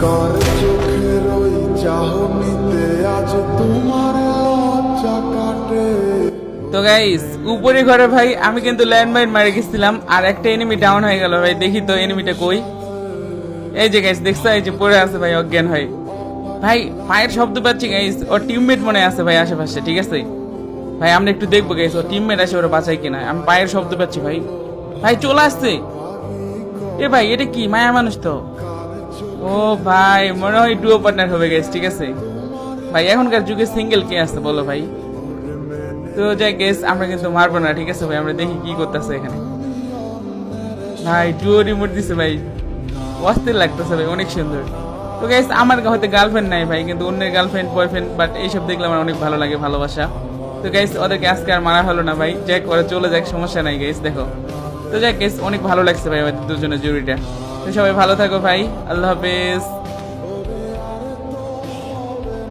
কার চোখের ওই চাহনিতে আজ তোমার লজ্জা কাটে। তো গাইস উপরে ঘরে ভাই আমি কিন্তু ল্যান্ডমাইন মারে গেছিলাম, আর একটা এনিমি ডাউন হয়ে গেল ভাই। দেখি তো এনিমিটা কই। এই যে গাইস দেখছো, এই যে পড়ে আছে ভাই অজ্ঞান হয়ে। ভাই পায়ের শব্দ পাচ্ছি গাইস, ওর টিমমেট মনে আছে ভাই আশেপাশে, ঠিক আছে ভাই। আমরা একটু দেখবো গাইস ওর টিমমেট আসে ওরা বাঁচাই কিনা। আমি পায়ের শব্দ পাচ্ছি ভাই। ভাই চলে আসছে। এ ভাই এটা কি মায়া মানুষ তো। ও ভাই মনে হয় ডুও পার্টনার হবে গাইস, ঠিক আছে ভাই। এখনকার যুগে সিঙ্গেল কে আছে বলো ভাই। তো যাই গেস আমরা কিন্তু মারবো না, ঠিক আছে ভাই। আমরা দেখি কি করতেছে এখানে। ভাই ডুও রিমোট দিছে ভাই, অস্থির লাগতেছে ভাই, অনেক সুন্দর। তো গাইস আমার হয়তো গার্লফ্রেন্ড নাই ভাই, কিন্তু অন্যের গার্লফ্রেন্ড বয়ফ্রেন্ড বাট এইসব দেখলে আমার অনেক ভালো লাগে, ভালোবাসা। তো গাইস ওদেরকে আজকে আর মারা হলো না ভাই, যাক ওরা চলে যাক, সমস্যা নাই গাইস। দেখো তো যাক গাইস অনেক ভালো লাগছে ভাই আমাদের দুজনের জুড়িটা। তো সবাই ভালো থাকো ভাই, আল্লাহ হাফেজ।